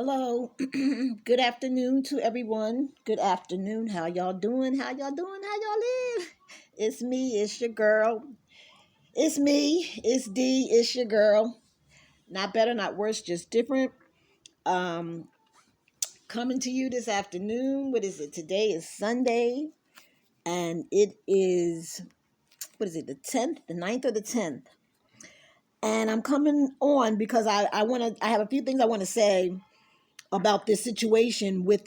Hello. Good afternoon to everyone. Good afternoon. How y'all doing? How y'all doing? How y'all live? It's me. It's your girl. It's me. It's D. It's your girl. Not better, not worse, just different. Um, Coming to you this afternoon. What is it? Today is Sunday, and it is what is it? The 10th, the ninth, or the 10th. And I'm coming on because I want to. I have a few things I want to say about this situation with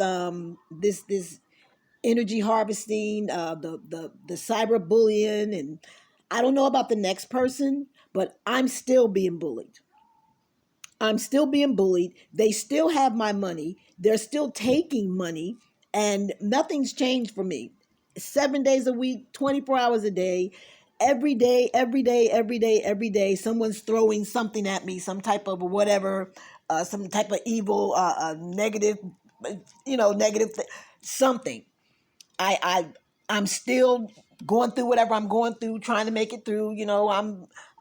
this energy harvesting, the cyberbullying, and I don't know about the next person, but I'm still being bullied. I'm still being bullied. They still have my money. They're still taking money, and nothing's changed for me. 7 days a week, 24 hours a day, every day, every day, every day, every day, someone's throwing something at me, some type of whatever, some type of evil, negative, negative something. I I I'm still going through whatever I'm going through, trying to make it through.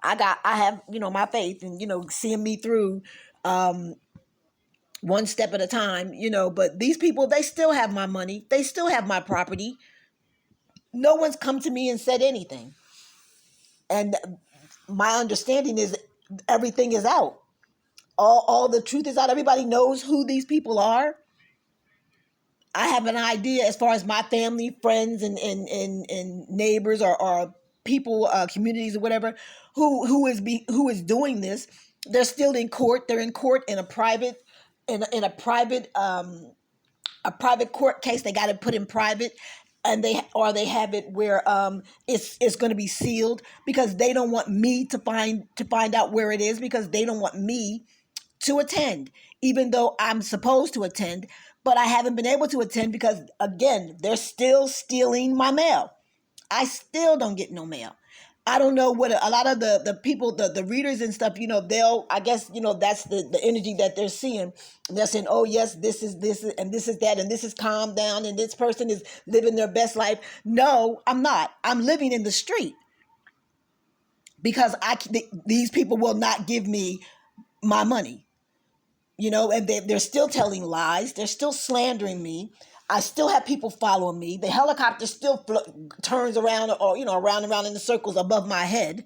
I have my faith and seeing me through um one step at a time, but these people, they still have my money, they still have my property. No one's come to me and said anything. And my understanding is everything is out. All the truth is out. Everybody knows who these people are. I have an idea as far as my family, friends, and neighbors or people, communities or whatever, who is doing this. They're still in court. They're in court in a private in a private court case. They got it put in private, and they have it where it's going to be sealed because they don't want me to find out where it is, because they don't want me to attend, even though I'm supposed to attend, but I haven't been able to attend because, again, they're still stealing my mail. I still don't get no mail. I don't know what a lot of the people, the readers and stuff, they'll, I guess, that's the energy that they're seeing. And they're saying, oh, yes, this is, and this is that, and this is calm down, and this person is living their best life. No, I'm not. I'm living in the street because these people will not give me my money. And they're still telling lies. They're still slandering me. I still have people following me. The helicopter still turns around, or around and around in the circles above my head.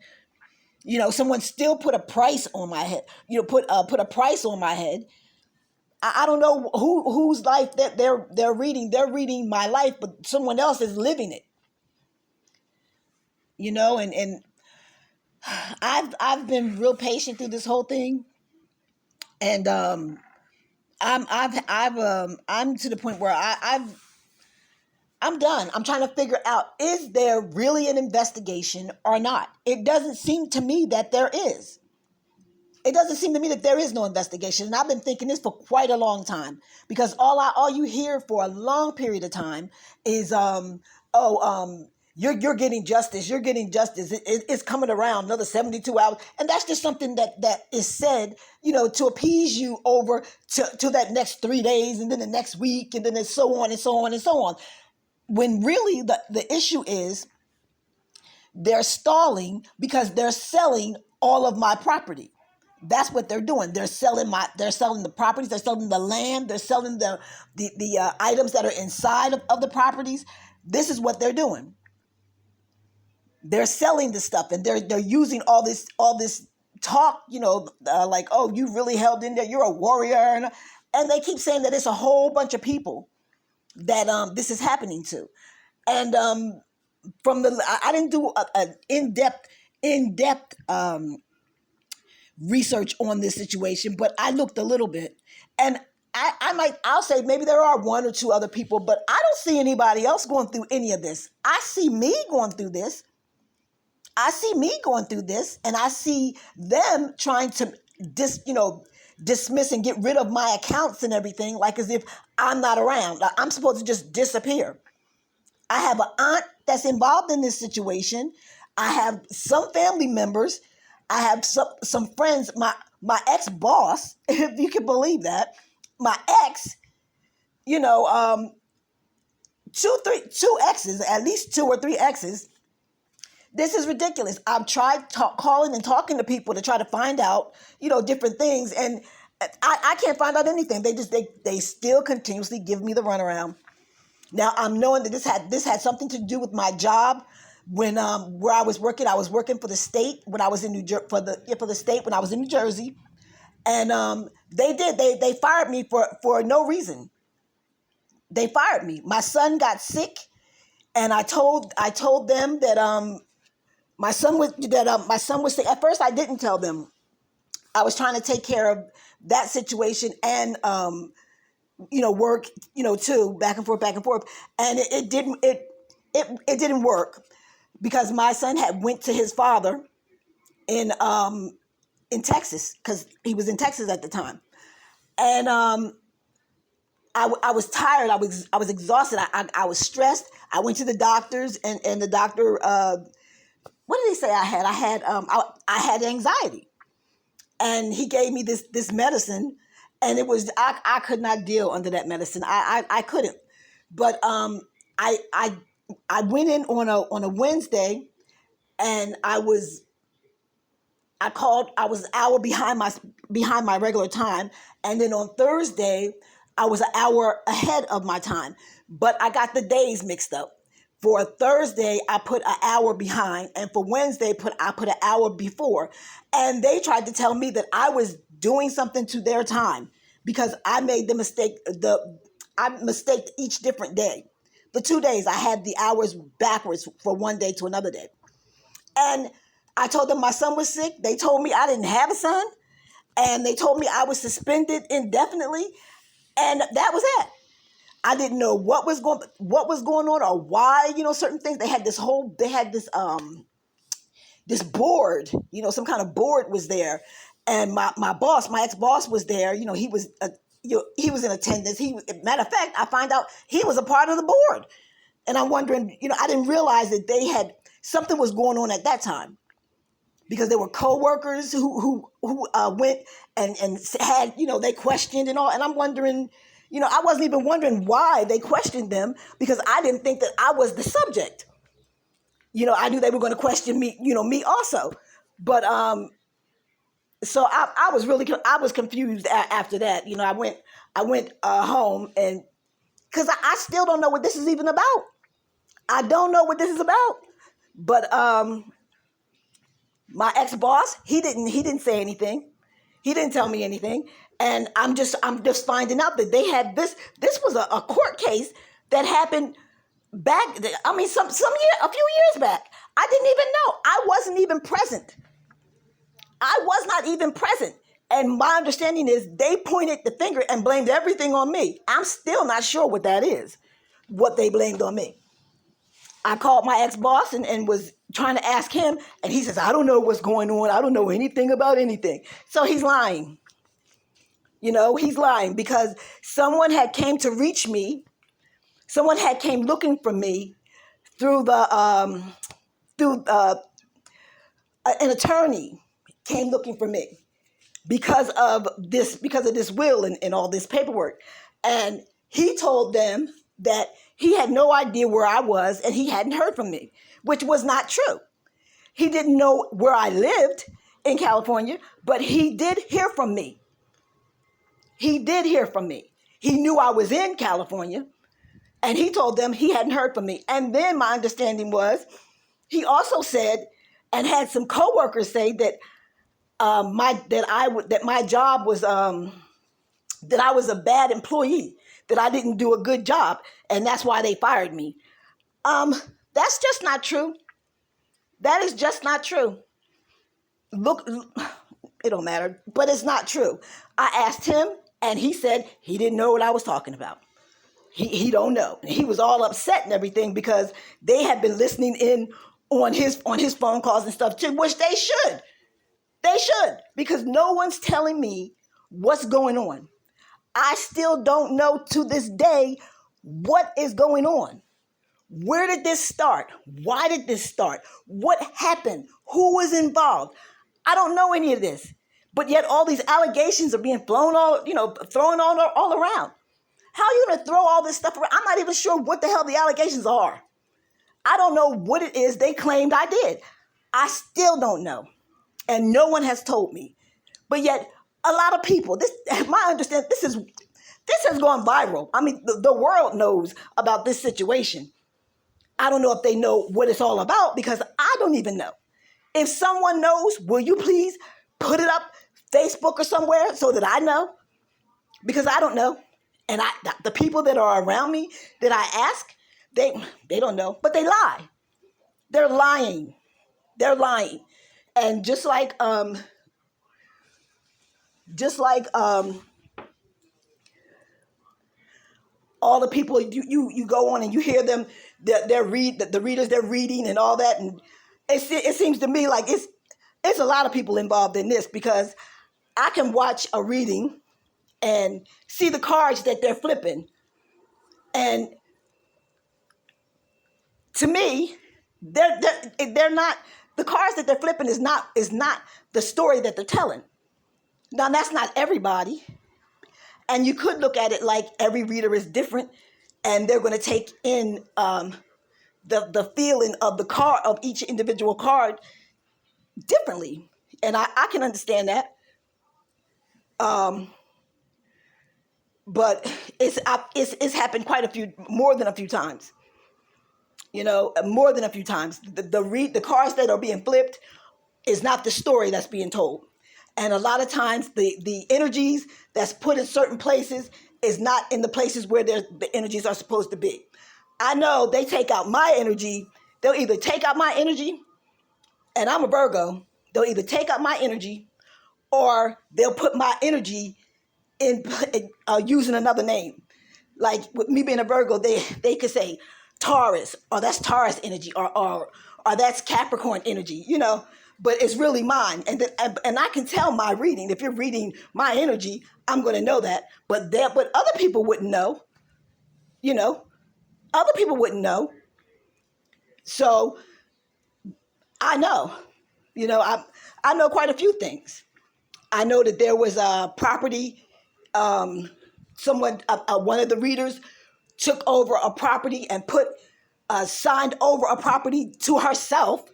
Someone still put a price on my head. Put a price on my head. I don't know whose life that they're reading. They're reading my life, but someone else is living it. And I've been real patient through this whole thing, and I'm to the point where I'm done. I'm trying to figure out, is there really an investigation or not? It doesn't seem to me that there is. It doesn't seem to me that there is no investigation. And I've been thinking this for quite a long time, because all you hear for a long period of time is you're getting justice. You're getting justice. It's coming around another 72 hours. And that's just something that is said, to appease you over to that next 3 days, and then the next week, and then it's so on and so on and so on. When really the issue is they're stalling because they're selling all of my property. That's what they're doing. They're selling the properties, they're selling the land, they're selling the items that are inside of the properties. This is what they're doing. They're selling the stuff, and they're using all this talk, like, oh, you really held in there, you're a warrior, and they keep saying that it's a whole bunch of people that this is happening to. And from I didn't do an in-depth research on this situation, but I looked a little bit, and I'll say maybe there are one or two other people, but I don't see anybody else going through any of this. I see me going through this. And I see them trying to dismiss and get rid of my accounts and everything, like as if I'm not around. Like I'm supposed to just disappear. I have an aunt that's involved in this situation. I have some family members. I have some friends. My ex-boss, if you can believe that, my ex, two exes, at least two or three exes. This is ridiculous. I've tried calling and talking to people to try to find out, different things, and I can't find out anything. They still continuously give me the runaround. Now I'm knowing that this had something to do with my job when where I was working. I was working for the state when I was in for the state when I was in New Jersey, and they fired me for no reason. They fired me. My son got sick, and I told them that my son was sick. At first, I didn't tell them. I was trying to take care of that situation and work, too, back and forth, and it didn't work because my son had went to his father in in Texas because he was in Texas at the time, and I was tired. I was exhausted. I was stressed. I went to the doctors, and the doctor, what did he say I had? I had anxiety, and he gave me this medicine, and it was I could not deal under that medicine. I couldn't. But I I I went in on a Wednesday, and I was an hour behind my regular time, and then on Thursday I was an hour ahead of my time, but I got the days mixed up. For Thursday I put an hour behind, and for Wednesday I put an hour before, and they tried to tell me that I was doing something to their time because I made the mistake. I mistaked each different day. The 2 days I had the hours backwards for one day to another day. And I told them my son was sick. They told me I didn't have a son. And they told me I was suspended indefinitely. And that was it. I didn't know what was going on or why, certain things. They had this board, some kind of board was there. And my ex-boss was there. He was in attendance. Matter of fact, I find out he was a part of the board. And I'm wondering, I didn't realize that something was going on at that time because there were coworkers who went and had, they questioned and all. And I'm wondering, I wasn't even wondering why they questioned them because I didn't think that I was the subject. I knew they were going to question me, me also. But so I was confused after that. I went home, and because I still don't know what this is even about. I don't know what this is about. But my ex-boss, he didn't say anything. He didn't tell me anything. And I'm just finding out that they had this was a court case that happened back, I mean, a few years back. I didn't even know. I wasn't even present. I was not even present. And my understanding is they pointed the finger and blamed everything on me. I'm still not sure what that is, what they blamed on me. I called my ex-boss and was trying to ask him, and he says, I don't know what's going on. I don't know anything about anything. So he's lying. He's lying because someone had came to reach me. Someone had came looking for me through an attorney came looking for me because of this will and all this paperwork. And he told them that he had no idea where I was and he hadn't heard from me, which was not true. He didn't know where I lived in California, but he did hear from me. He did hear from me. He knew I was in California, and he told them he hadn't heard from me. And then my understanding was he also said and had some coworkers say that my job was that I was a bad employee, that I didn't do a good job, and that's why they fired me. That's just not true. That is just not true. Look, it don't matter, but it's not true. I asked him, and he said he didn't know what I was talking about. He don't know. He was all upset and everything because they had been listening in on his phone calls and stuff too, which they should. They should, because no one's telling me what's going on. I still don't know to this day what is going on. Where did this start? Why did this start? What happened? Who was involved? I don't know any of this. But yet all these allegations are being thrown all around. How are you going to throw all this stuff around? I'm not even sure what the hell the allegations are. I don't know what it is they claimed I did. I still don't know. And no one has told me. But yet a lot of people, this, my understanding, this has gone viral. I mean, the world knows about this situation. I don't know if they know what it's all about because I don't even know. If someone knows, will you please put it up Facebook or somewhere so that I know? Because I don't know. And the people that are around me that I ask, they don't know, but they lie. They're lying. They're lying. And just like all the people you go on and you hear them, the readers they're reading and all that, and it seems to me like it's a lot of people involved in this because I can watch a reading and see the cards that they're flipping, and to me, they're not, the cards that they're flipping is not the story that they're telling. Now that's not everybody, and you could look at it like every reader is different, and they're going to take in the feeling of the card of each individual card differently, and I can understand that. Um, but it's happened quite a few, more than a few times. More than a few times. The cards that are being flipped is not the story that's being told. And a lot of times the energies that's put in certain places is not in the places where the energies are supposed to be. I know they take out my energy. They'll either take out my energy, and I'm a Virgo. They'll either take out my energy or they'll put my energy in using another name. Like with me being a Virgo, they could say Taurus, or that's Taurus energy, or that's Capricorn energy, but it's really mine. And I can tell my reading. If you're reading my energy, I'm going to know that. But other people wouldn't know. Other people wouldn't know. So I know. I know quite a few things. I know that there was a property. One of the readers took over a property and signed over a property to herself,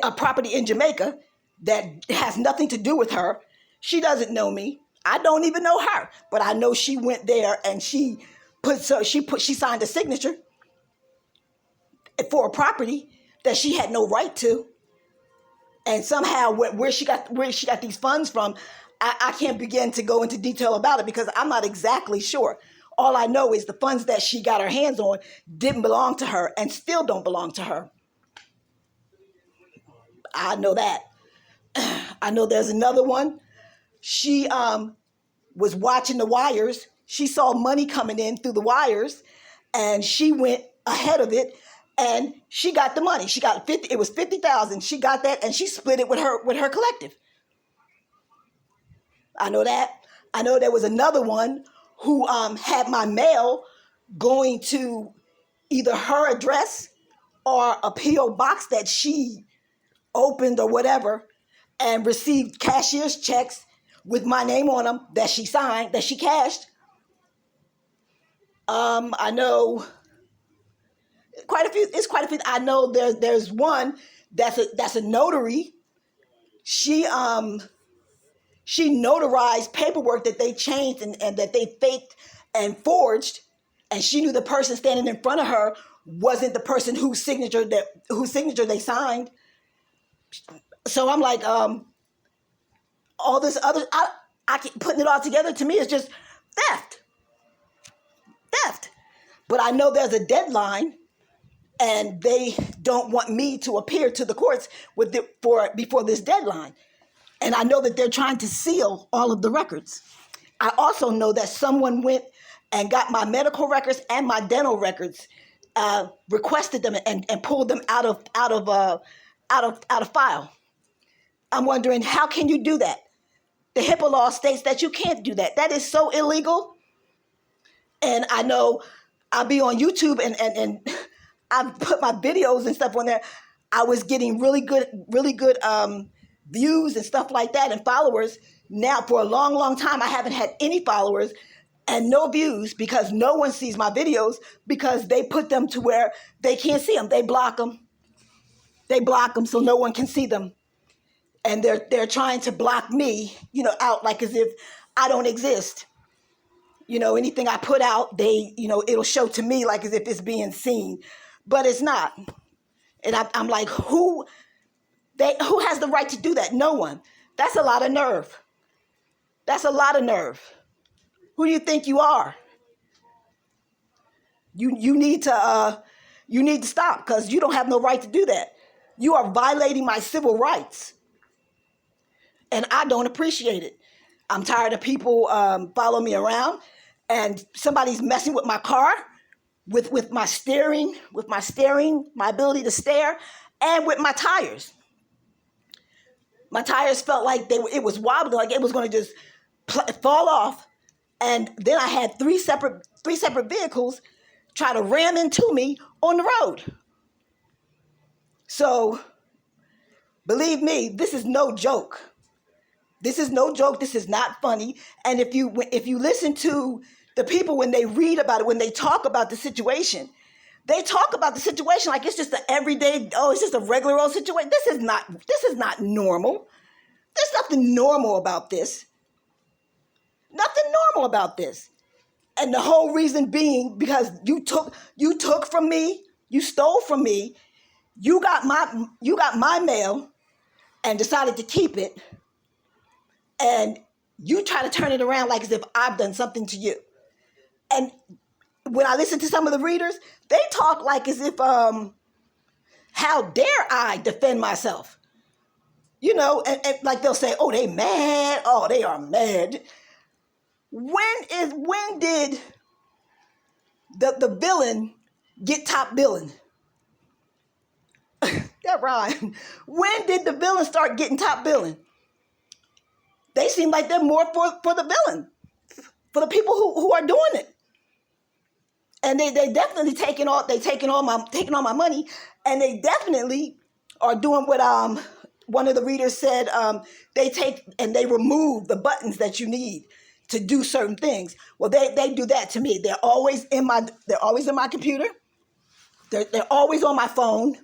a property in Jamaica that has nothing to do with her. She doesn't know me. I don't even know her, but I know she went there and she signed a signature for a property that she had no right to. And somehow where she got these funds from, I can't begin to go into detail about it because I'm not exactly sure. All I know is the funds that she got her hands on didn't belong to her and still don't belong to her. I know that. I know there's another one. She was watching the wires. She saw money coming in through the wires, and she went ahead of it, and she got the money. She got it was $50,000. She got that, and she split it with her collective. I know that. I know there was another one who had my mail going to either her address or a P.O. box that she opened or whatever, and received cashier's checks with my name on them that she signed, that she cashed. I know quite a few. It's quite a few. I know there's one that's a notary. She notarized paperwork that they changed and that they faked and forged, and she knew the person standing in front of her wasn't the person whose signature they signed. So I'm like, all this other, putting it all together to me is just theft. But I know there's a deadline, and they don't want me to appear to the courts before this deadline. And I know that they're trying to seal all of the records. I also know that someone went and got my medical records and my dental records, requested them and pulled them out of file. I'm wondering, how can you do that? The HIPAA law states that you can't do that. That is so illegal. And I know I'll be on YouTube and I put my videos and stuff on there. I was getting really good views and stuff like that and followers. Now for a long, long time, I haven't had any followers and no views because no one sees my videos because they put them to where they can't see them. They block them so no one can see them. and they're trying to block me, out like as if I don't exist. Anything I put out, it'll show to me like as if it's being seen, but it's not. And I'm like, who has the right to do that? No one. That's a lot of nerve. That's a lot of nerve. Who do you think you are? You need to stop, because you don't have no right to do that. You are violating my civil rights, and I don't appreciate it. I'm tired of people follow me around, and somebody's messing with my car, with my steering, my ability to steer, and with my tires. My tires felt like it was wobbling, like it was going to just fall off. And then I had three separate vehicles try to ram into me on the road. So believe me, this is no joke. This is no joke. This is not funny. And if you listen to the people when they read about it, when they talk about the situation, they talk about the situation like it's just an everyday, it's just a regular old situation. This is not normal. There's nothing normal about this. Nothing normal about this. And the whole reason being because you took from me, you stole from me, you got my mail and decided to keep it, and you try to turn it around like as if I've done something to you. And when I listen to some of the readers, they talk like as if how dare I defend myself? And like they'll say, oh, they mad, oh, they are mad. When did the villain get top billing? That rhyme. When did the villain start getting top billing? They seem like they're more for the villain, for the people who are doing it. And they definitely taking all my money, and they definitely are doing what one of the readers said. They take and they remove the buttons that you need to do certain things. Well, they do that to me. They're always in my computer. They're always on my phone.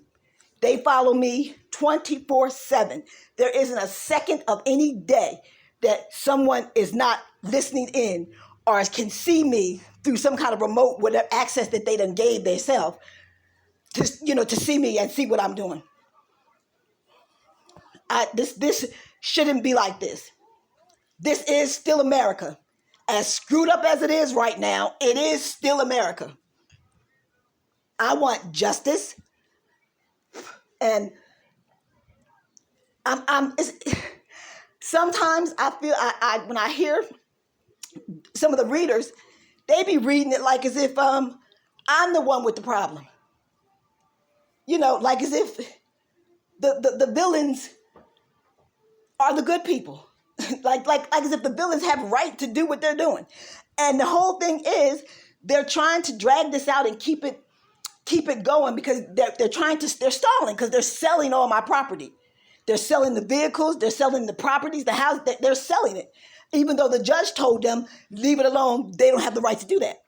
They follow me 24/7. There isn't a second of any day that someone is not listening in or can see me through some kind of remote whatever access that they done gave themselves to see me and see what I'm doing. This shouldn't be like this. This is still America. As screwed up as it is right now, it is still America. I want justice, and sometimes I feel when I hear some of the readers, they be reading it like as if I'm the one with the problem. Like as if the villains are the good people. like as if the villains have right to do what they're doing. And the whole thing is they're trying to drag this out and keep it going because they're stalling because they're selling all my property. They're selling the vehicles, they're selling the properties, the house, they're selling it. Even though the judge told them, leave it alone, they don't have the right to do that.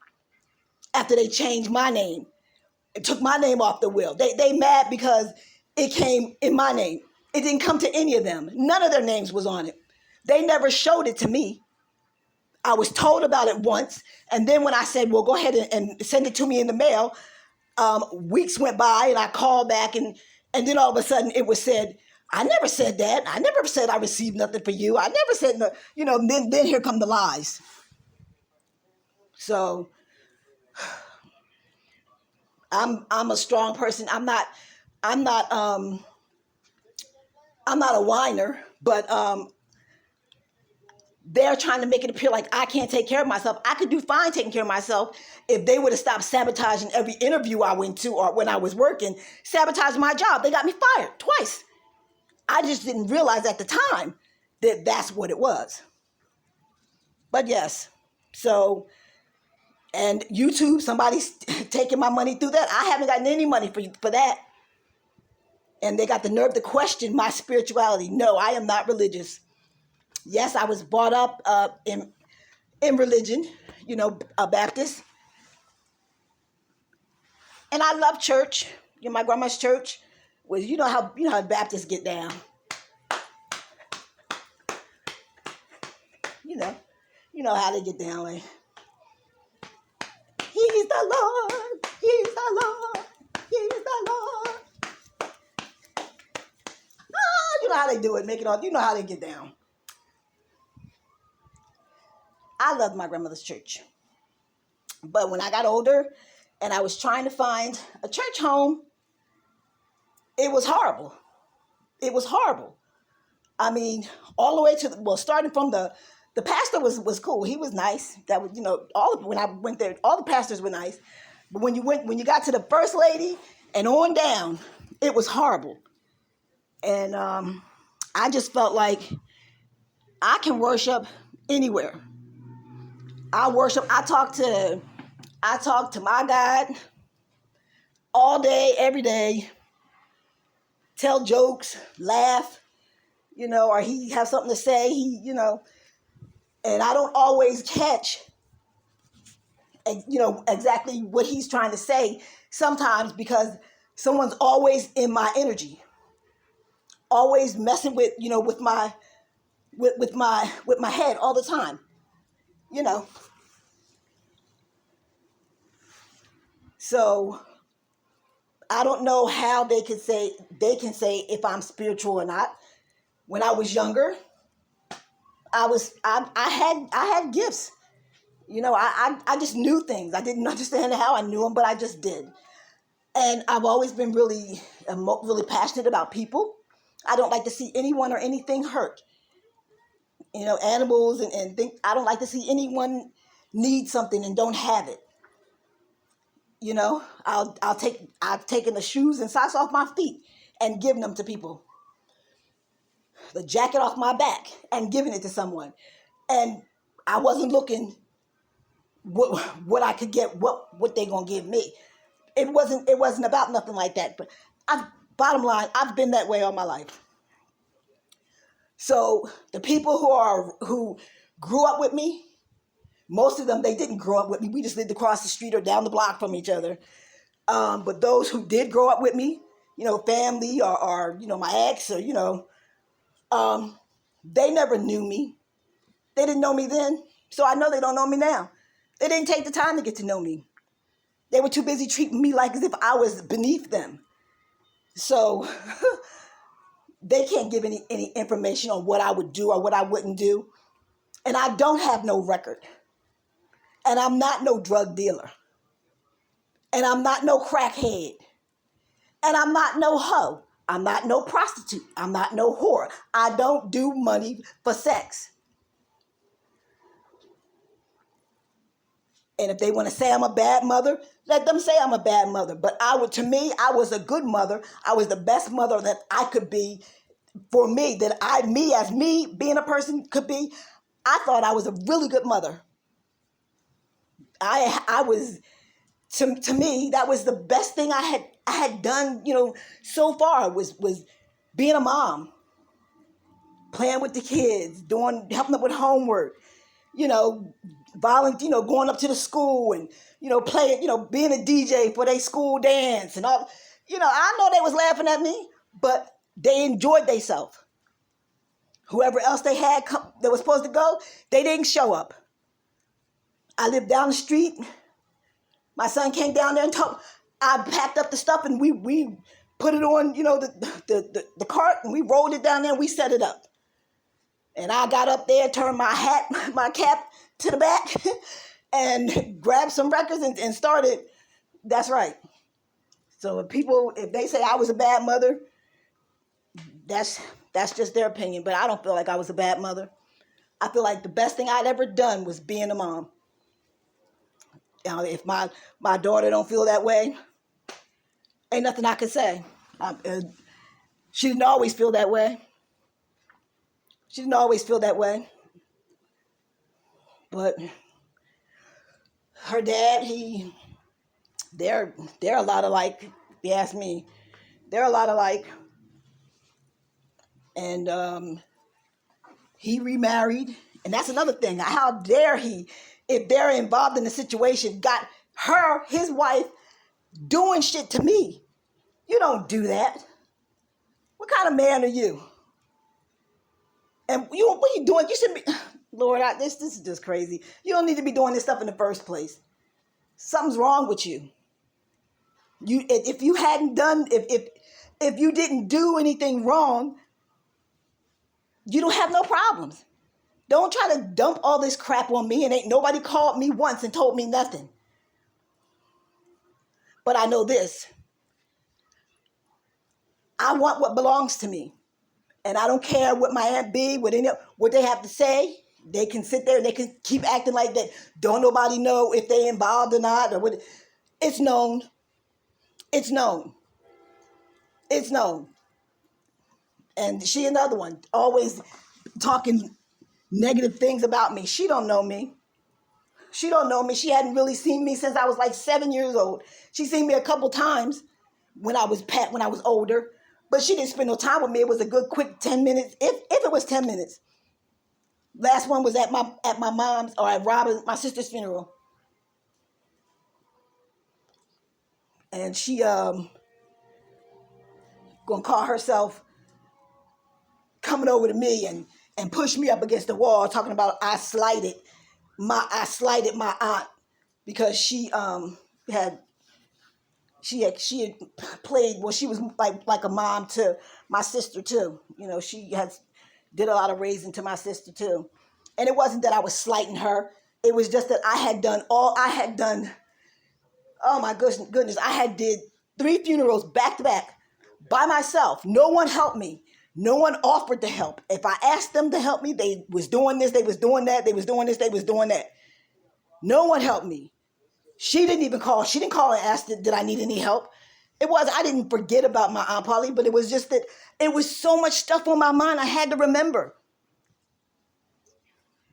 After they changed my name, it took my name off the will. They mad because it came in my name. It didn't come to any of them. None of their names was on it. They never showed it to me. I was told about it once. And then when I said, well, go ahead and send it to me in the mail, weeks went by and I called back and then all of a sudden it was said, I never said that. I never said I received nothing for you. I never said, then here come the lies. So I'm a strong person. I'm not a whiner, but they're trying to make it appear like I can't take care of myself. I could do fine taking care of myself if they would have stopped sabotaging every interview I went to or when I was working, sabotaging my job. They got me fired twice. I just didn't realize at the time that that's what it was. But yes, so, and YouTube, somebody's taking my money through that. I haven't gotten any money for that. And they got the nerve to question my spirituality. No, I am not religious. Yes, I was brought up in religion, a Baptist. And I love church. My grandma's church was, you know how Baptists get down. You know how they get down. Like, He's the Lord. He's the Lord. He's the Lord. You know how they do it. Make it all. You know how they get down. I loved my grandmother's church. But when I got older and I was trying to find a church home, it was horrible. It was horrible. I mean, all the way to starting from the pastor was cool. He was nice. That was, when I went there, all the pastors were nice. But when you got to the first lady and on down, it was horrible. And I just felt like I can worship anywhere. I talk to my God all day, every day, tell jokes, laugh, or he have something to say, and I don't always catch, exactly what he's trying to say sometimes because someone's always in my energy, always messing with, with my head all the time, So I don't know how they can say if I'm spiritual or not. When I was younger, I had gifts. I just knew things. I didn't understand how I knew them, but I just did. And I've always been really passionate about people. I don't like to see anyone or anything hurt. Animals and things. I don't like to see anyone need something and don't have it. I've taken the shoes and socks off my feet and given them to people. The jacket off my back and giving it to someone. And I wasn't looking what I could get, what they gonna give me. It wasn't about nothing like that. But bottom line, I've been that way all my life. So the people who grew up with me, most of them, they didn't grow up with me. We just lived across the street or down the block from each other. But those who did grow up with me, family or my ex or, they never knew me. They didn't know me then. So I know they don't know me now. They didn't take the time to get to know me. They were too busy treating me like as if I was beneath them. So they can't give any information on what I would do or what I wouldn't do. And I don't have no record. And I'm not no drug dealer. And I'm not no crackhead. And I'm not no hoe. I'm not no prostitute. I'm not no whore. I don't do money for sex. And if they want to say I'm a bad mother, let them say I'm a bad mother. But to me, I was a good mother. I was the best mother that I could be for me, as me being a person could be. I thought I was a really good mother. I was, to me, that was the best thing I had done, so far was being a mom, playing with the kids, helping them with homework, going up to the school and, playing, being a DJ for their school dance and all. I know they was laughing at me, but they enjoyed themselves. Whoever else they had that was supposed to go, they didn't show up. I lived down the street. My son came down there and I packed up the stuff and we put it on, the cart, and we rolled it down there and we set it up. And I got up there, turned my cap to the back and grabbed some records and started. That's right. So if they say I was a bad mother, that's just their opinion. But I don't feel like I was a bad mother. I feel like the best thing I'd ever done was being a mom. If my daughter don't feel that way, ain't nothing I can say. She didn't always feel that way. But her dad, they're a lot alike, if you ask me. They're a lot alike. And he remarried. And that's another thing. How dare he, if they're involved in the situation, got his wife, doing shit to me. You don't do that. What kind of man are you? And what are you doing? You should be, Lord, this is just crazy. You don't need to be doing this stuff in the first place. Something's wrong with you. If you hadn't done, if you didn't do anything wrong, you don't have no problems. Don't try to dump all this crap on me, and ain't nobody called me once and told me nothing. But I know this. I want what belongs to me. And I don't care what my Aunt B, what they have to say. They can sit there and they can keep acting like that. Don't nobody know if they involved or not. Or what. It's known. It's known. It's known. And she another one, always talking negative things about me. She don't know me. She don't know me. She hadn't really seen me since I was like 7 years old. She seen me a couple times when I was older, but she didn't spend no time with me. It was a good quick 10 minutes, if it was 10 minutes. Last one was at my mom's or at Robin, my sister's funeral. And she gonna call herself coming over to me and push me up against the wall, talking about I slighted my aunt because she had played, well, she was like a mom to my sister too. You know, she did a lot of raising to my sister too. And it wasn't that I was slighting her. It was just that I had done, oh my goodness, I had did 3 funerals back to back by myself. No one helped me. No one offered to help. If I asked them to help me, they was doing this, they was doing that, they was doing this, they was doing that. No one helped me. She didn't even call. She didn't call and ask, did I need any help? I didn't forget about my Aunt Polly, but it was just that it was so much stuff on my mind I had to remember.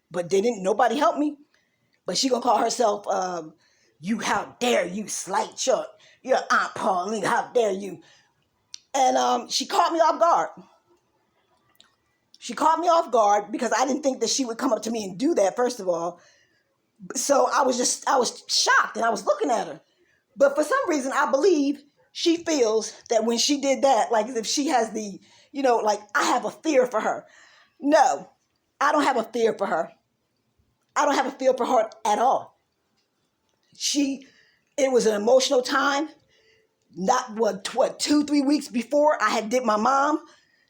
But nobody helped me. But she gonna call herself, how dare you slight your Aunt Pauline, how dare you? And she caught me off guard. She caught me off guard because I didn't think that she would come up to me and do that, first of all. So I was shocked and I was looking at her. But for some reason, I believe she feels that when she did that, like as if she has like I have a fear for her. No, I don't have a fear for her. I don't have a fear for her at all. It was an emotional time. Not 2-3 weeks before I had did my mom.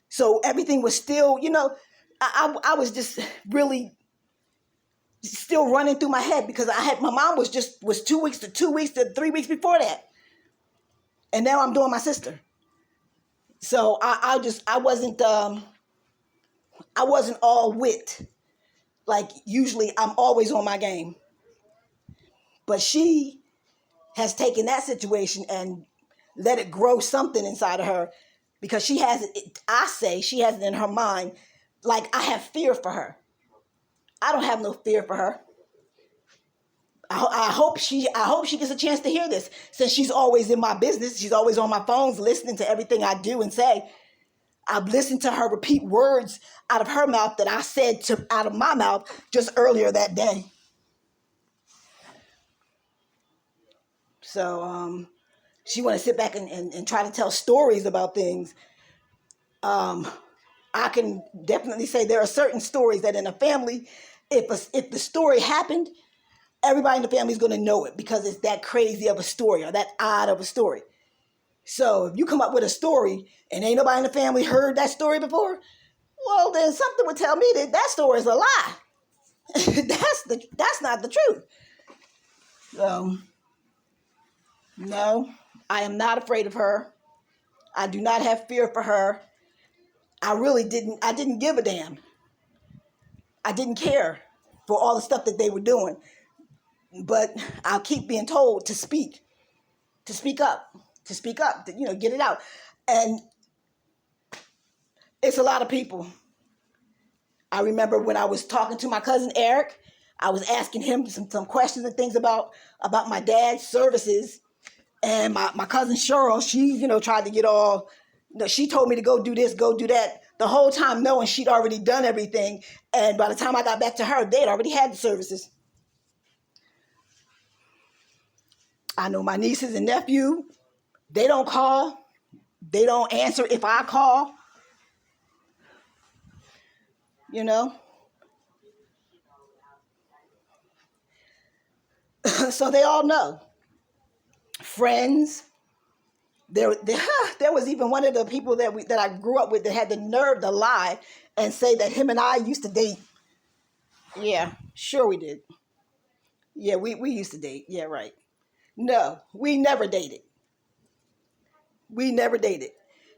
So everything was still, I was just really still running through my head because my mom was 2 weeks to 3 weeks before that. And now I'm doing my sister. So I wasn't all wit. Like usually I'm always on my game. But she has taken that situation and let it grow something inside of her because she has it, I say she has it in her mind, like I have fear for her. I don't have no fear for her. I hope she gets a chance to hear this since she's always in my business. She's always on my phones listening to everything I do and say. I've listened to her repeat words out of her mouth that I said out of my mouth just earlier that day. So she want to sit back and try to tell stories about things. I can definitely say there are certain stories that in a family, if the story happened, everybody in the family is going to know it because it's that crazy of a story or that odd of a story. So if you come up with a story and ain't nobody in the family heard that story before, well, then something would tell me that story is a lie. That's not the truth. So, no, I am not afraid of her. I do not have fear for her. I didn't give a damn. I didn't care for all the stuff that they were doing. But I'll keep being told to speak up, get it out. And it's a lot of people. I remember when I was talking to my cousin Eric, I was asking him some questions and things about my dad's services. And my cousin Cheryl, she, tried to get all, she told me to go do this, go do that. The whole time knowing she'd already done everything. And by the time I got back to her, they'd already had the services. I know my nieces and nephew, they don't call. They don't answer if I call. So they all know. Friends. There was even one of the people that I grew up with that had the nerve to lie and say that him and I used to date. Yeah, sure we did. Yeah, we used to date. Yeah, right. No, we never dated. We never dated.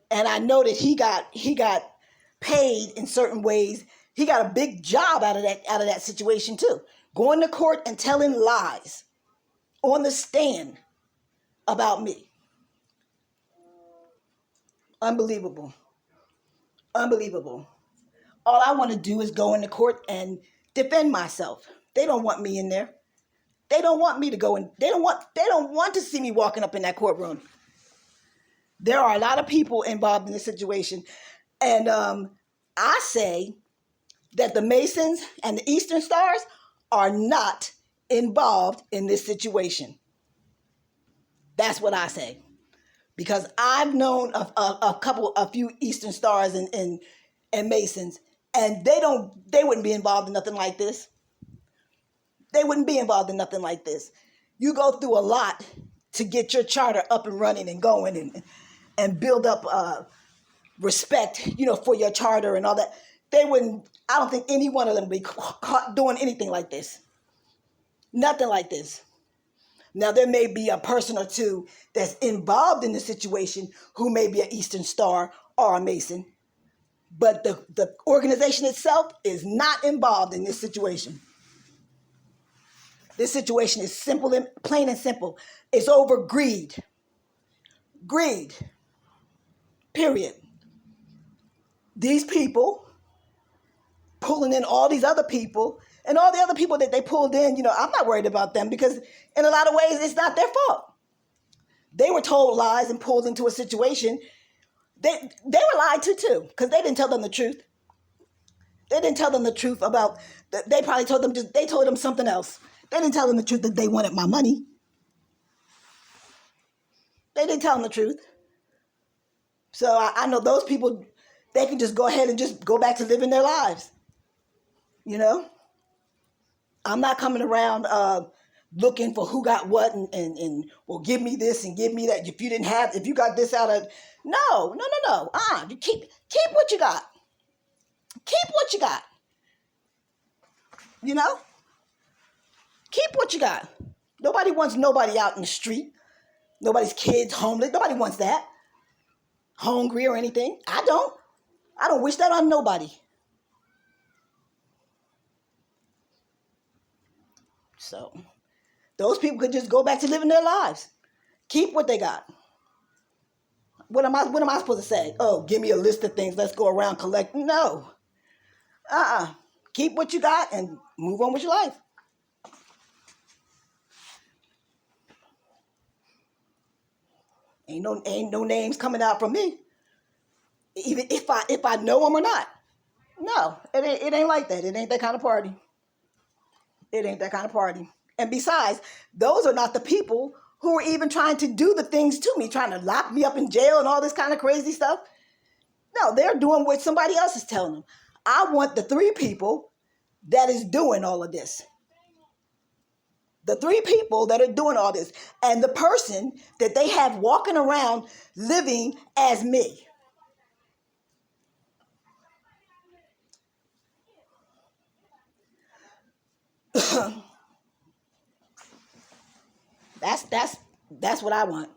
And I know that he got paid in certain ways. He got a big job out of that situation too. Going to court and telling lies on the stand about me. Unbelievable. Unbelievable. All I want to do is go into court and defend myself. They don't want me in there. They don't want me to go in. They don't want to see me walking up in that courtroom. There are a lot of people involved in this situation. And I say that the Masons and the Eastern Stars are not involved in this situation. That's what I say. Because I've known a few Eastern Stars and Masons, and they wouldn't be involved in nothing like this. They wouldn't be involved in nothing like this. You go through a lot to get your charter up and running and going and build up respect, for your charter and all that. They wouldn't. I don't think any one of them would be caught doing anything like this. Nothing like this. Now, there may be a person or two that's involved in the situation who may be an Eastern Star or a Mason, but the organization itself is not involved in this situation. This situation is simple and plain and simple. It's over greed. Greed. Period. These people pulling in all these other people and all the other people that they pulled in, I'm not worried about them because in a lot of ways it's not their fault. They were told lies and pulled into a situation. They were lied to too because they didn't tell them the truth. They didn't tell them the truth about. They probably told them they told them something else. They didn't tell them the truth that they wanted my money. They didn't tell them the truth. So I know those people. They can just go ahead and just go back to living their lives. I'm not coming around looking for who got what and well, give me this and give me that. If you got this out of, no. You keep what you got. Keep what you got. Keep what you got. Nobody wants nobody out in the street. Nobody's kids homeless. Nobody wants that. Hungry or anything. I don't wish that on nobody. So those people could just go back to living their lives. Keep what they got. What am I supposed to say? Oh, give me a list of things. Let's go around collect. No. Keep what you got and move on with your life. Ain't no names coming out from me. Even if I know them or not. No, it ain't like that. It ain't that kind of party. It ain't that kind of party. And besides, those are not the people who are even trying to do the things to me, trying to lock me up in jail and all this kind of crazy stuff. No, they're doing what somebody else is telling them. I want the three people that is doing all of this. The three people that are doing all this. And the person that they have walking around living as me. That's what I want.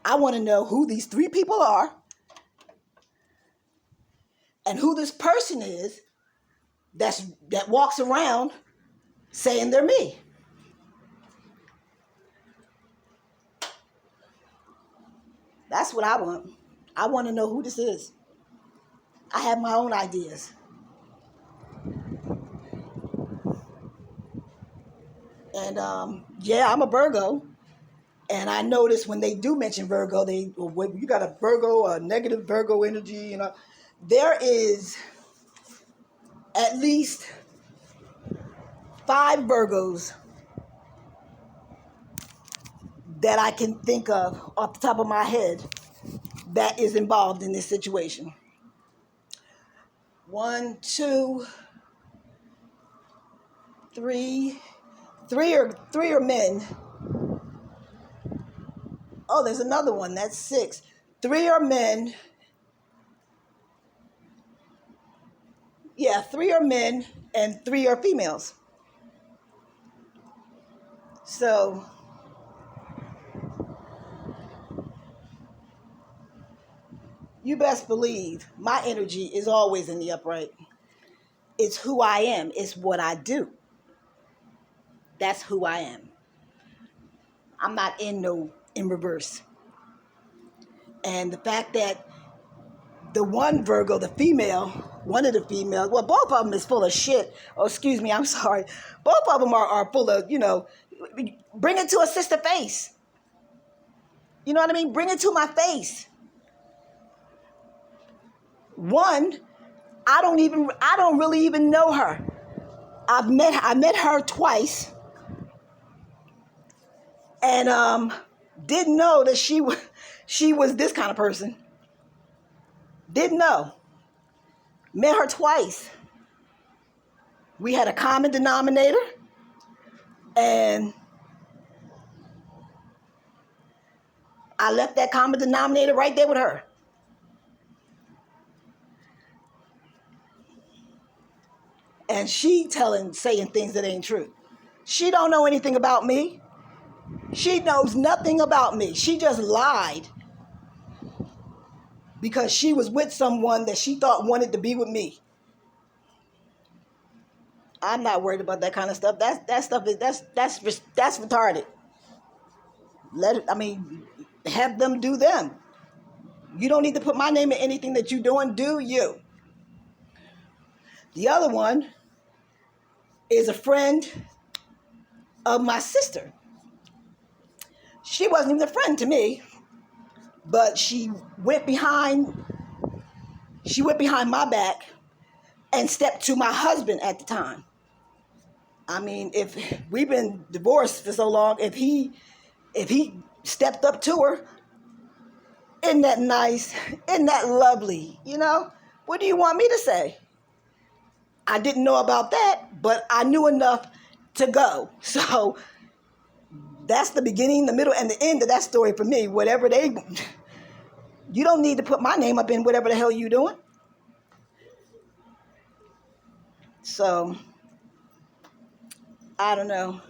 I want to know who these three people are and who this person is that walks around saying they're me. That's what I want. I want to know who this is. I have my own ideas. And I'm a Virgo. And I notice when they do mention Virgo, you got a Virgo, a negative Virgo energy, there is at least 5 Virgos that I can think of off the top of my head that is involved in this situation. 1, 2, 3, Three are men. Oh, there's another one. That's 6. 3 are men. Yeah, 3 are men and 3 are females. So you best believe my energy is always in the upright. It's who I am. It's what I do. That's who I am. I'm not in reverse. And the fact that the one Virgo, the female, one of the females, well, both of them is full of shit. Oh, excuse me, I'm sorry. Both of them are full of, bring it to a sister face. You know what I mean? Bring it to my face. One, I don't really even know her. I met her twice, and didn't know that she was this kind of person. Didn't know. Met her twice. We had a common denominator, and I left that common denominator right there with her. And she saying things that ain't true. She don't know anything about me. She knows nothing about me. She just lied because she was with someone that she thought wanted to be with me. I'm not worried about that kind of stuff. That's retarded. Have them do them. You don't need to put my name in anything that you're doing. Do you? The other one is a friend of my sister. She wasn't even a friend to me, but she went behind my back and stepped to my husband at the time. I mean, if we've been divorced for so long, if he stepped up to her, isn't that nice? Isn't that lovely? What do you want me to say? I didn't know about that, but I knew enough to go. So that's the beginning, the middle, and the end of that story for me. You don't need to put my name up in whatever the hell you doing. So, I don't know.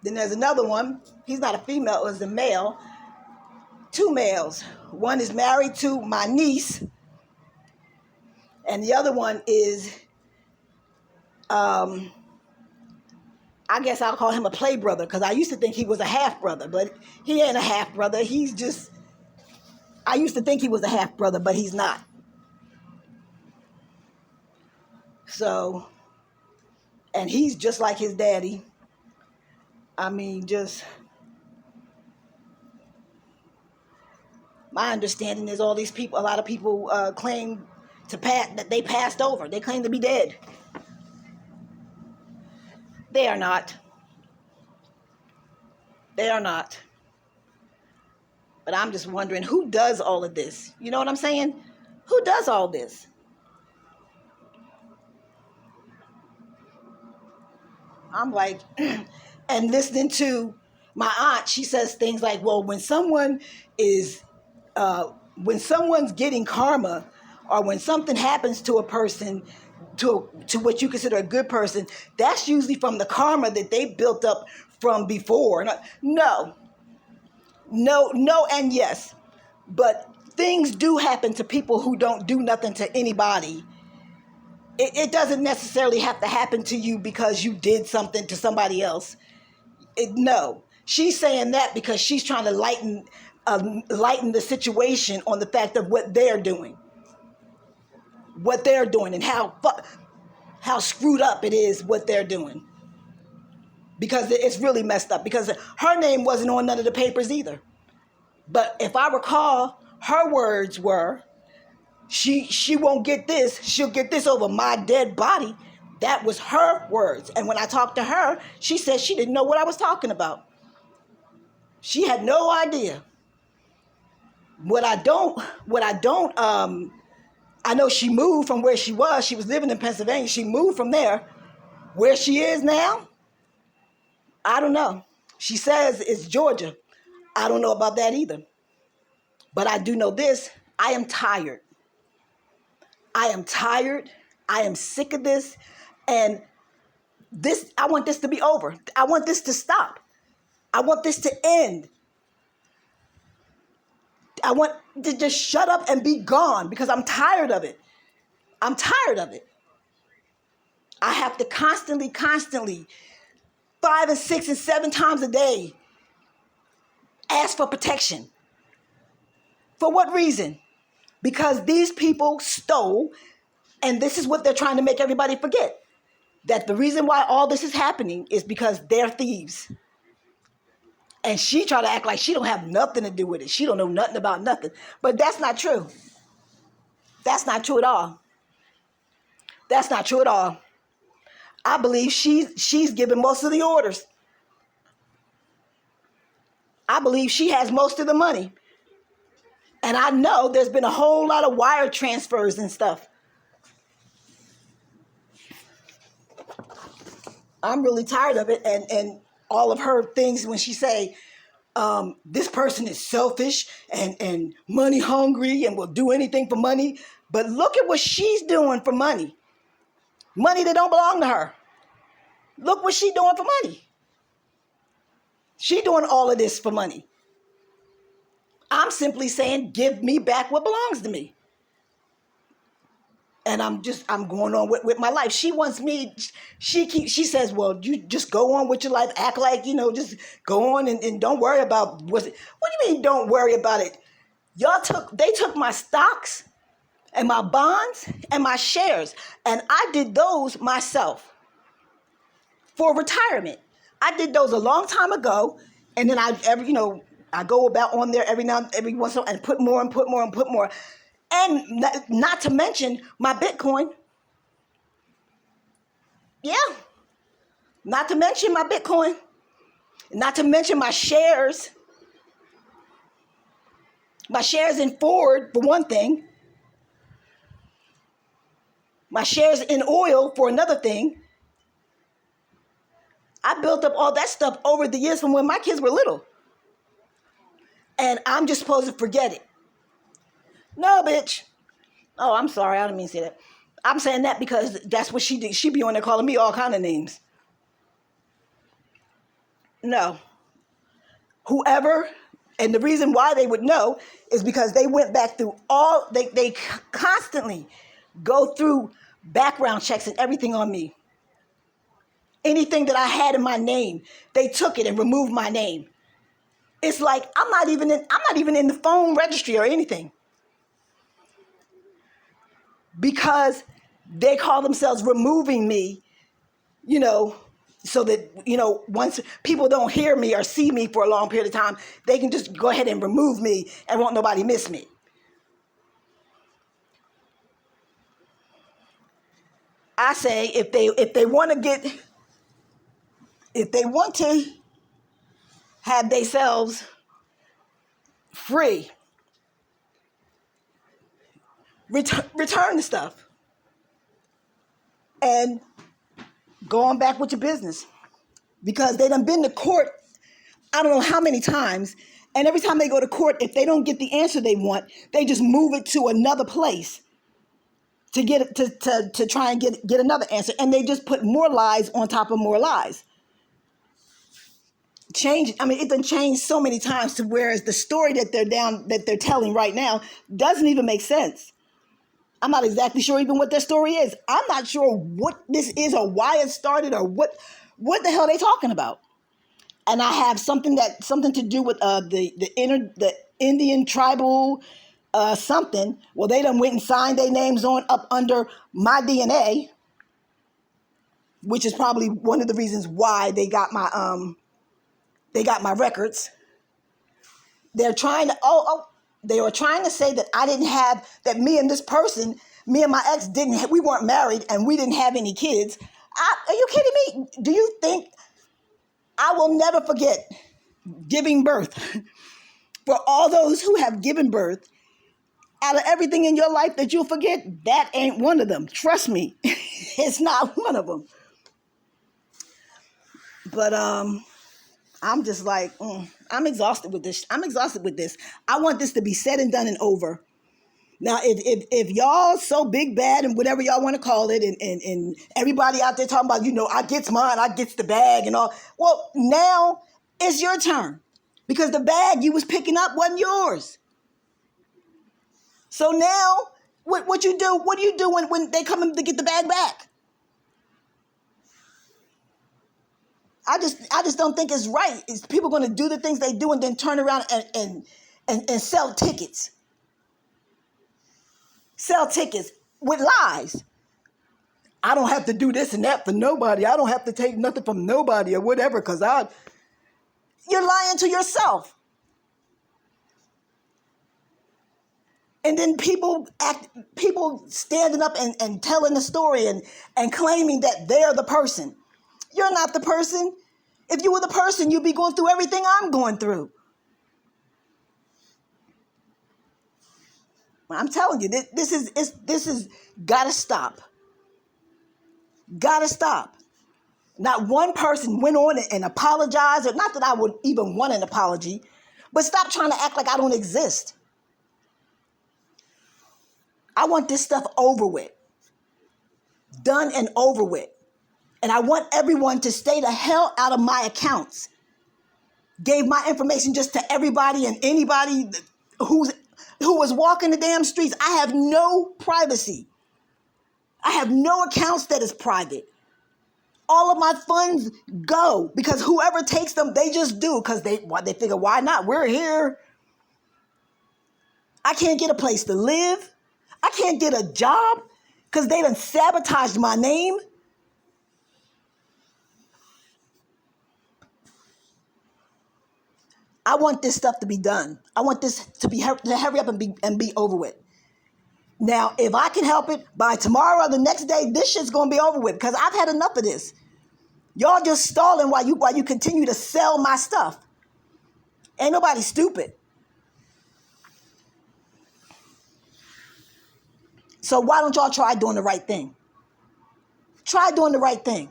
Then there's another one. He's not a female, it's a male. 2 males. One is married to my niece, and the other one is, I guess I'll call him a play brother, because I used to think he was a half brother, but he ain't a half brother. I used to think he was a half brother, but he's not. So, and he's just like his daddy. My understanding is a lot of people claim that they passed over. They claim to be dead. They are not. They are not. But I'm just wondering, who does all of this? You know what I'm saying? Who does all this? I'm like, and listening to my aunt, she says things like, well, when someone's getting karma, or when something happens to a person, to what you consider a good person, that's usually from the karma that they built up from before. No, and yes. But things do happen to people who don't do nothing to anybody. It doesn't necessarily have to happen to you because you did something to somebody else. No. She's saying that because she's trying to lighten the situation on the fact of what they're doing. What they're doing and how screwed up it is what they're doing. Because it's really messed up. Because her name wasn't on none of the papers either. But if I recall, her words were, she won't get this. She'll get this over my dead body. That was her words. And when I talked to her, she said she didn't know what I was talking about. She had no idea. I know she moved from where she was. She was living in Pennsylvania. She moved from there. Where she is now, I don't know. She says it's Georgia. I don't know about that either. But I do know this. I am tired. I am tired. I am sick of this. And I want this to be over. I want this to stop. I want this to end. I want to just shut up and be gone because I'm tired of it. I'm tired of it. I have to constantly, 5 and 6 and 7 times a day ask for protection. For what reason? Because these people stole, and this is what they're trying to make everybody forget. That the reason why all this is happening is because they're thieves. And she tried to act like she don't have nothing to do with it. She don't know nothing about nothing. But that's not true. That's not true at all. That's not true at all. I believe she's given most of the orders. I believe she has most of the money. And I know there's been a whole lot of wire transfers and stuff. I'm really tired of it. And all of her things when she say, this person is selfish and money hungry and will do anything for money. But look at what she's doing for money. Money that don't belong to her. Look what she's doing for money. She's doing all of this for money. I'm simply saying, give me back what belongs to me. And I'm going on with my life. She wants me, she says, well, you just go on with your life, act like, just go on and don't worry about what do you mean don't worry about it? They took my stocks and my bonds and my shares, and I did those myself for retirement. I did those a long time ago, and then I go about on there every once in a while and put more and put more and put more. And not to mention my Bitcoin. Yeah. Not to mention my Bitcoin. Not to mention my shares. My shares in Ford, for one thing. My shares in oil, for another thing. I built up all that stuff over the years from when my kids were little. And I'm just supposed to forget it. No, bitch. Oh, I'm sorry. I didn't mean to say that. I'm saying that because that's what she did. She be on there calling me all kind of names. No. Whoever, and the reason why they would know is because they went back through they constantly go through background checks and everything on me. Anything that I had in my name, they took it and removed my name. It's like I'm not even in the phone registry or anything. Because they call themselves removing me, so that, once people don't hear me or see me for a long period of time, they can just go ahead and remove me and won't nobody miss me. I say if they want to have themselves free, return the stuff and go on back with your business, because they done been to court I don't know how many times, and every time they go to court, if they don't get the answer they want, they just move it to another place to get to try and get another answer, and they just put more lies on top of more lies. It done changed so many times to whereas the story that they're telling right now doesn't even make sense. I'm not exactly sure even what their story is. I'm not sure what this is or why it started or what the hell they talking about. And I have something to do with the Indian tribal something. Well, they done went and signed their names on up under my DNA, which is probably one of the reasons why they got my records. They're trying to they were trying to say that I didn't have that me and my ex we weren't married and we didn't have any kids. Are you kidding me? Do you think I will never forget giving birth? For all those who have given birth, out of everything in your life that you'll forget, that ain't one of them. Trust me, it's not one of them. But I'm just like, I'm exhausted with this. I'm exhausted with this. I want this to be said and done and over. Now, if y'all so big bad and whatever y'all want to call it, and everybody out there talking about, I gets mine, I gets the bag and all. Well, now it's your turn because the bag you was picking up wasn't yours. So now, what you do? What do you do when they come in to get the bag back? I just don't think it's right. Is people going to do the things they do and then turn around and sell tickets? Sell tickets with lies. I don't have to do this and that for nobody. I don't have to take nothing from nobody or whatever because you're lying to yourself. And then people standing up and telling the story and claiming that they're the person. You're not the person. If you were the person, you'd be going through everything I'm going through. I'm telling you, this is gotta stop. Gotta stop. Not one person went on and apologized, or not that I would even want an apology, but stop trying to act like I don't exist. I want this stuff over with. Done and over with. And I want everyone to stay the hell out of my accounts. Gave my information just to everybody and anybody who was walking the damn streets. I have no privacy. I have no accounts that is private. All of my funds go because whoever takes them, they just do because they figure, why not? We're here. I can't get a place to live. I can't get a job because they done sabotaged my name. I want this stuff to be done. I want this to hurry up and be over with. Now, if I can help it by tomorrow or the next day, this shit's gonna be over with because I've had enough of this. Y'all just stalling while you continue to sell my stuff. Ain't nobody stupid. So why don't y'all try doing the right thing? Try doing the right thing.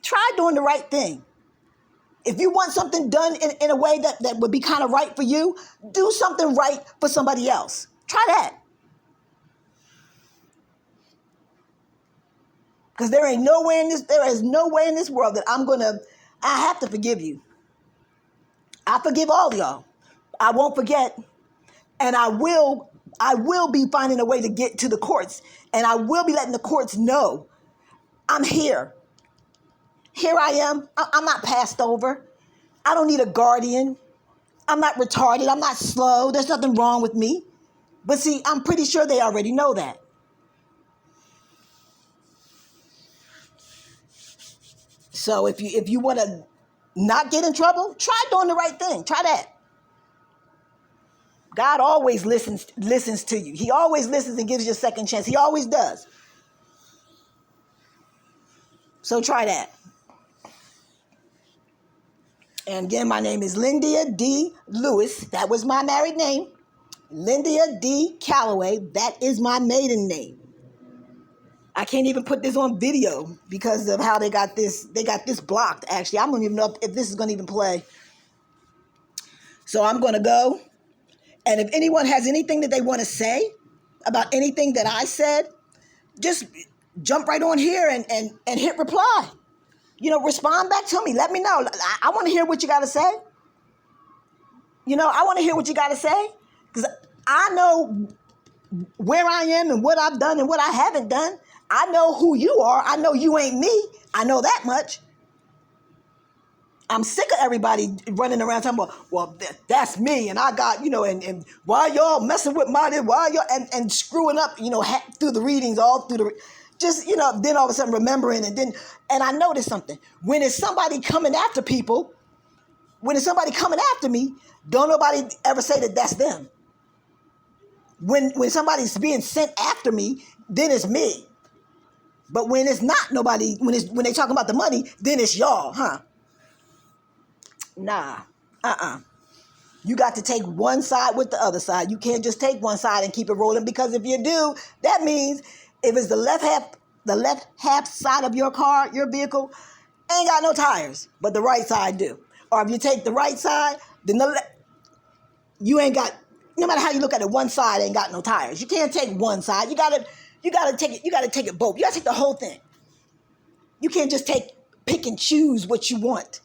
Try doing the right thing. If you want something done in a way that would be kind of right for you, do something right for somebody else. Try that. Because there is no way in this world that I have to forgive you. I forgive all y'all. I won't forget. And I will be finding a way to get to the courts. And I will be letting the courts know I'm here. Here I am. I'm not passed over. I don't need a guardian. I'm not retarded. I'm not slow. There's nothing wrong with me. But see, I'm pretty sure they already know that. So if you want to not get in trouble, try doing the right thing. Try that. God always listens to you. He always listens and gives you a second chance. He always does. So try that. And again, my name is Lyndia D. Lewis. That was my married name. Lyndia D. Calloway. That is my maiden name. I can't even put this on video because of how they got this blocked, actually. I don't even know if this is going to even play. So I'm going to go. And if anyone has anything that they want to say about anything that I said, just jump right on here and hit reply. Respond back to me. Let me know. I want to hear what you got to say. I want to hear what you got to say because I know where I am and what I've done and what I haven't done. I know who you are. I know you ain't me. I know that much. I'm sick of everybody running around talking about, well, that's me, and I got, and why y'all messing with why y'all, and screwing up, through the readings, all through the, just, then all of a sudden remembering, and I noticed something. When it's somebody coming after people, when it's somebody coming after me, don't nobody ever say that that's them. When somebody's being sent after me, then it's me. But when it's not nobody, when they talking about the money, then it's y'all, huh? Nah, You got to take one side with the other side. You can't just take one side and keep it rolling because if you do, that means if it's the left half side of your car, your vehicle, ain't got no tires, but the right side do. Or if you take the right side, then you ain't got, no matter how you look at it, one side ain't got no tires. You can't take one side. You gotta take it both. You gotta take the whole thing. You can't just pick and choose what you want.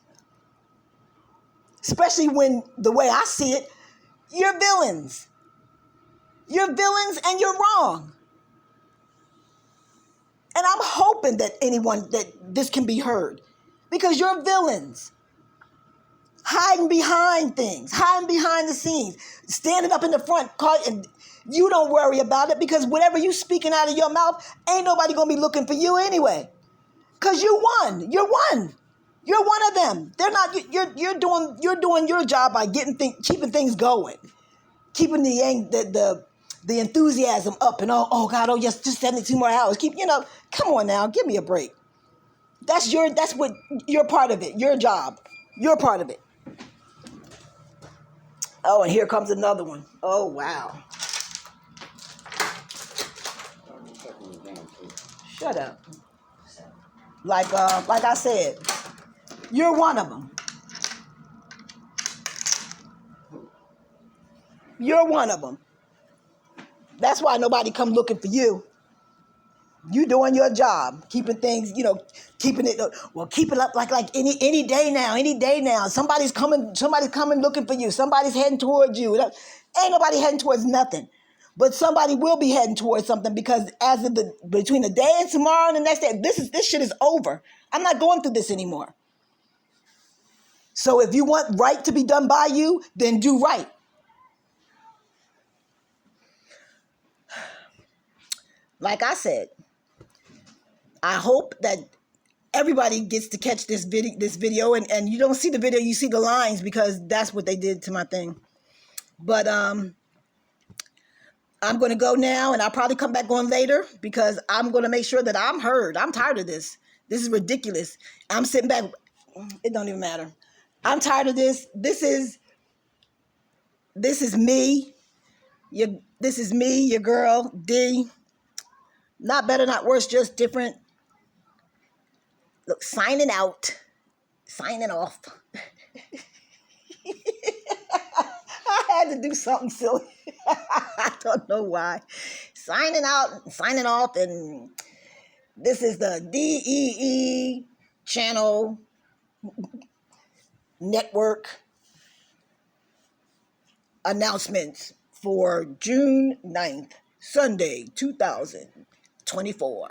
Especially when, the way I see it, you're villains. You're villains and you're wrong. And I'm hoping that this can be heard. Because you're villains. Hiding behind things, hiding behind the scenes, standing up in the front, and you don't worry about it because whatever you speaking out of your mouth, ain't nobody gonna be looking for you anyway. Cause you won. You're one. You're one of them. They're not. You're doing your job by keeping things going, keeping the enthusiasm up, and oh God, oh yes, just 72 more hours. Come on now, give me a break. That's what you're part of it. Your job. You're part of it. Oh, and here comes another one. Oh, wow. Shut up. Like I said, you're one of them. You're one of them. That's why nobody come looking for you. You doing your job, keeping things, keeping it. Well, keep it up like any day now. Any day now. Somebody's coming looking for you. Somebody's heading towards you. Ain't nobody heading towards nothing. But somebody will be heading towards something because as of between the day and tomorrow and the next day, this shit is over. I'm not going through this anymore. So if you want right to be done by you, then do right. Like I said, I hope that everybody gets to catch this video and you don't see the video, you see the lines because that's what they did to my thing. But I'm going to go now and I'll probably come back on later because I'm going to make sure that I'm heard. I'm tired of this. This is ridiculous. I'm sitting back. It don't even matter. I'm tired of this. This is me. This is me, your girl, D. Not better, not worse, just different. Look, signing out. Signing off. I had to do something silly. I don't know why. Signing out, signing off, and this is the DEE channel network announcements for June 9th, Sunday, 2024.